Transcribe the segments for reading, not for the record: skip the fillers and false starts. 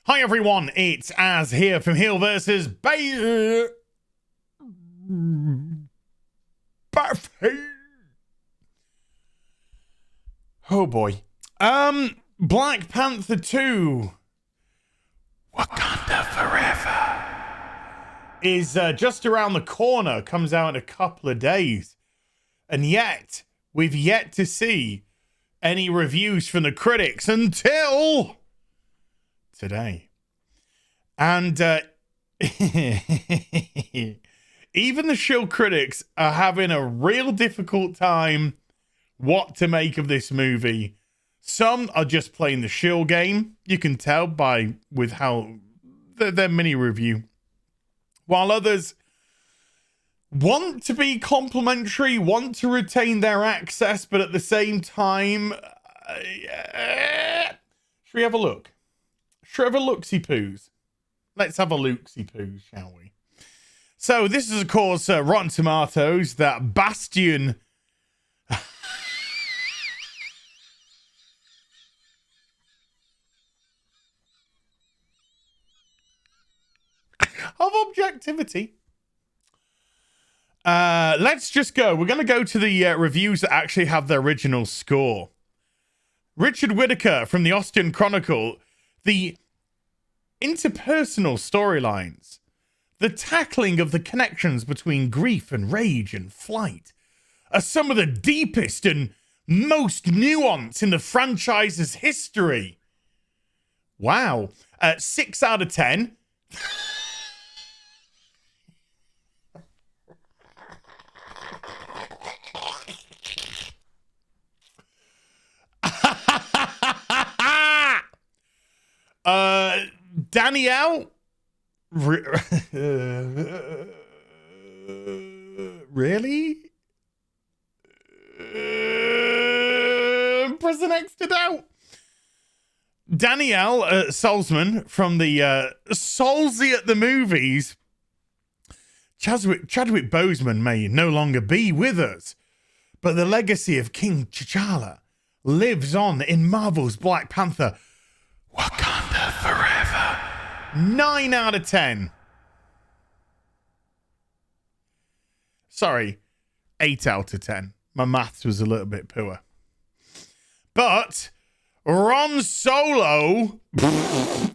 Hi everyone, it's Az here from HeelvsBabyface. Oh boy. Black Panther 2 Wakanda Forever is just around the corner, comes out in a couple of days. And yet, we've yet to see any reviews from the critics until today. And even the shill critics are having a real difficult time what to make of this movie. Some are just playing the shill game. You can tell with how their mini review. While others want to be complimentary, want to retain their access, but at the same time, should we have a look? Should we have a looksy-poos? Let's have a looksy-poos, shall we? So this is, of course, Rotten Tomatoes, that bastion of objectivity. Let's just go. We're going to go to the reviews that actually have the original score. Richard Whitaker from the Austin Chronicle. The interpersonal storylines, the tackling of the connections between grief and rage and flight are some of the deepest and most nuanced in the franchise's history. Wow. 6 out of 10. Danielle, really? Press an X to doubt. Danielle Salzman from the Solzy at the Movies. Chadwick Boseman may no longer be with us, but the legacy of King T'Challa lives on in Marvel's Black Panther Wakanda Forever. 9 out of 10. Sorry, 8 out of 10. My maths was a little bit poor. But Ron Solo,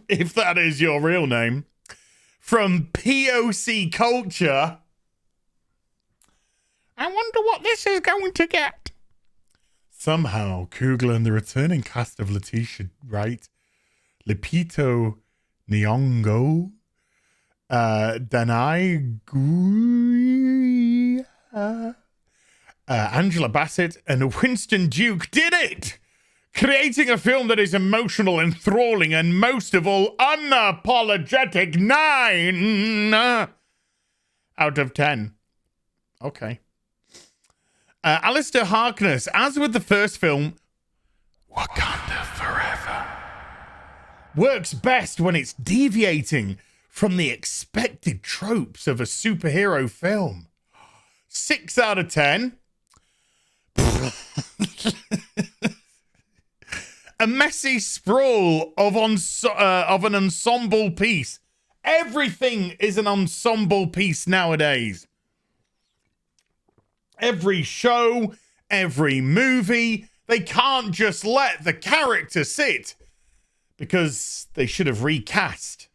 if that is your real name, from POC Culture. I wonder what this is going to get. Somehow, Kugler and the returning cast of Letitia Wright, Lupito Nyong'o, Danai Gurira, Angela Bassett, and Winston Duke did it! Creating a film that is emotional, enthralling, and most of all, unapologetic. 9 out of 10. Okay. Alistair Harkness, as with the first film, Wakanda Forever works best when it's deviating from the expected tropes of a superhero film. 6 out of 10. A messy sprawl of an ensemble piece. Everything is an ensemble piece nowadays. Every show, every movie, they can't just let the character sit because they should have recast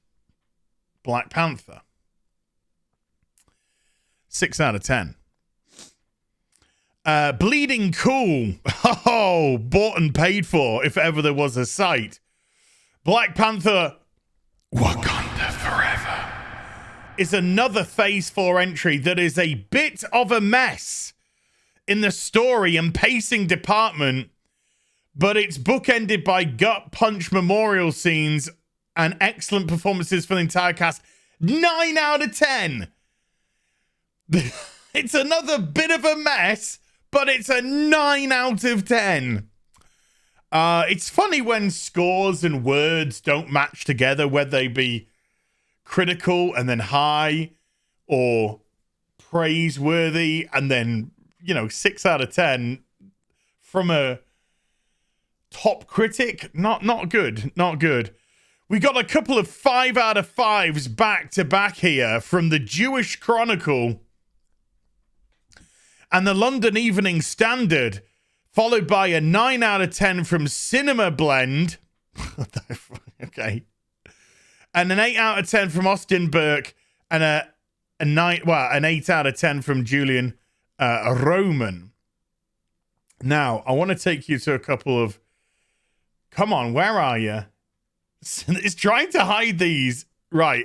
Black Panther. 6 out of 10. Bleeding Cool. Oh, bought and paid for if ever there was a site. Black Panther Wakanda Forever is another Phase 4 entry that is a bit of a mess in the story and pacing department, but it's bookended by gut punch memorial scenes and excellent performances for the entire cast. 9 out of 10. It's another bit of a mess, but it's a 9 out of 10. It's funny when scores and words don't match together, whether they be critical and then high or praiseworthy and then, 6 out of 10 from a top critic. Not good. We got a couple of 5 out of 5s back to back here from the Jewish Chronicle and the London Evening Standard, followed by a 9 out of 10 from Cinema Blend. Okay. And an 8 out of 10 from Austin Burke, and an 8 out of 10 from Julian Roman. Now, I want to take you to a couple of... Come on, where are you? It's trying to hide these. Right.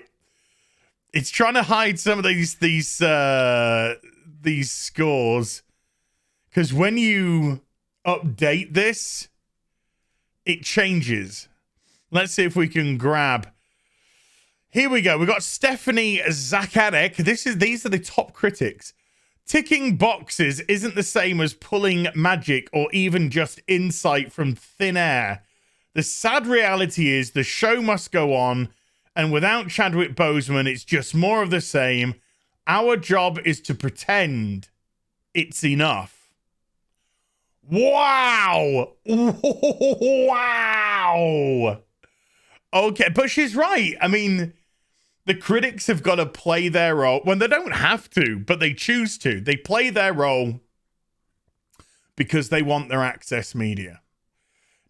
It's trying to hide some of these scores. Because when you update this, it changes. Let's see if we can grab... Here we go. We've got Stephanie Zacharek. These are the top critics. Ticking boxes isn't the same as pulling magic or even just insight from thin air. The sad reality is the show must go on, and without Chadwick Boseman, it's just more of the same. Our job is to pretend it's enough. Wow! Wow! Okay, but she's right. I mean, the critics have got to play their role when they don't have to, but they choose to. They play their role because they want their access media.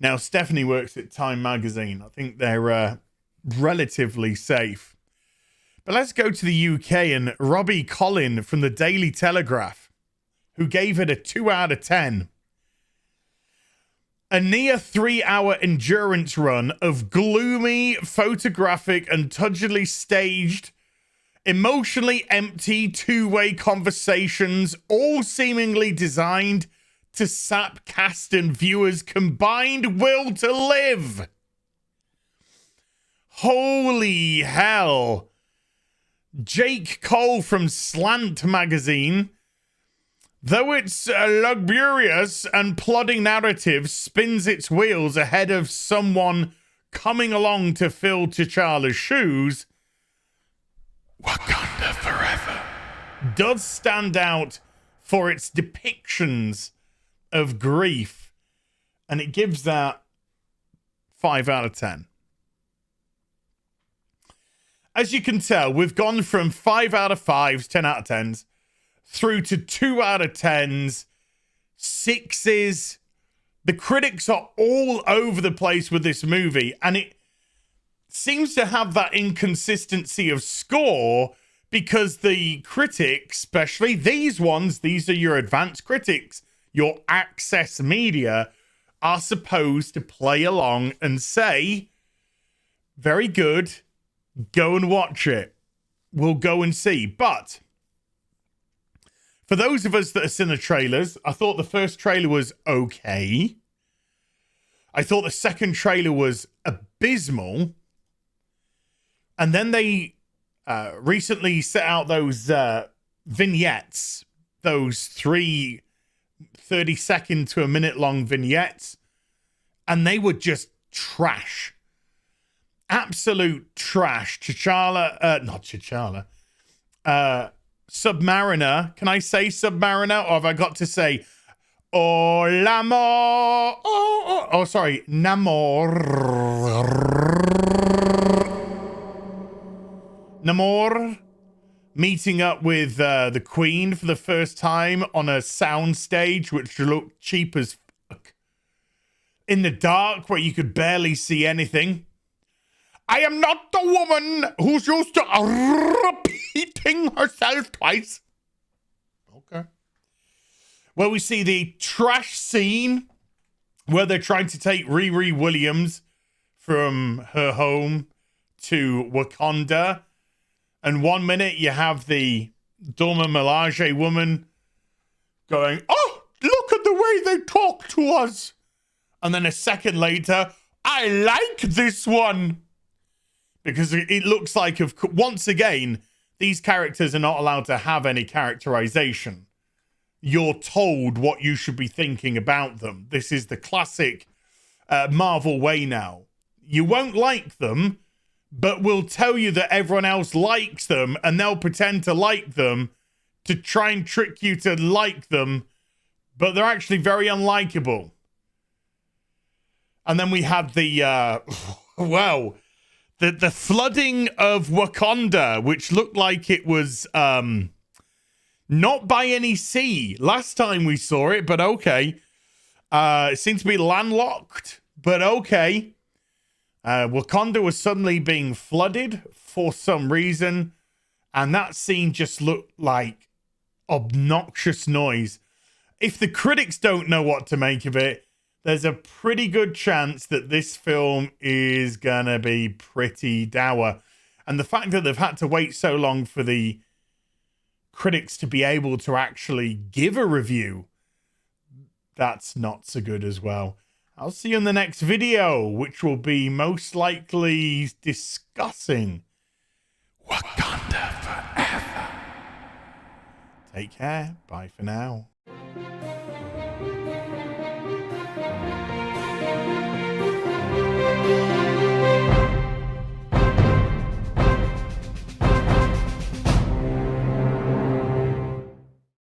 Now, Stephanie works at Time Magazine. I think they're relatively safe. But let's go to the UK and Robbie Collin from the Daily Telegraph, who gave it a 2 out of 10. A near 3-hour endurance run of gloomy, photographic, and tugidly staged, emotionally empty two-way conversations, all seemingly designed to sap cast and viewers' combined will to live. Holy hell. Jake Cole from Slant Magazine. Though its luxurious and plodding narrative spins its wheels ahead of someone coming along to fill T'Challa's shoes, Wakanda Forever does stand out for its depictions of grief, and it gives that 5 out of 10. As you can tell, we've gone from 5 out of 5s, 10 out of 10s, through to 2 out of 10s, 6s. The critics are all over the place with this movie, and it seems to have that inconsistency of score because the critics, especially these ones, these are your advanced critics, your access media, are supposed to play along and say, very good, go and watch it. We'll go and see. But for those of us that have seen the trailers, I thought the first trailer was okay. I thought the second trailer was abysmal. And then they recently set out those vignettes, those 30-second to a minute long vignettes, and they were just trash. Absolute trash. Not T'Challa. Submariner. Can I say Submariner, or have I got to say Oh l'amour? Oh, sorry, Namor meeting up with the Queen for the first time on a sound stage, which looked cheap as fuck. In the dark, where you could barely see anything. I am not the woman who's used to repeating herself twice. Okay. Well, we see the trash scene where they're trying to take Riri Williams from her home to Wakanda. And 1 minute you have the Dora Milaje woman going, oh, look at the way they talk to us. And then a second later, I like this one. Because it looks like, once again, these characters are not allowed to have any characterization. You're told what you should be thinking about them. This is the classic Marvel way now. You won't like them, but we'll tell you that everyone else likes them, and they'll pretend to like them to try and trick you to like them, but they're actually very unlikable. And then we had the, the flooding of Wakanda, which looked like it was not by any sea last time we saw it, but okay. It seemed to be landlocked, but okay. Wakanda was suddenly being flooded for some reason, and that scene just looked like obnoxious noise. If the critics don't know what to make of it, there's a pretty good chance that this film is gonna be pretty dour. And the fact that they've had to wait so long for the critics to be able to actually give a review, that's not so good as well. I'll see you in the next video, which will be most likely discussing Wakanda Forever. Take care. Bye for now.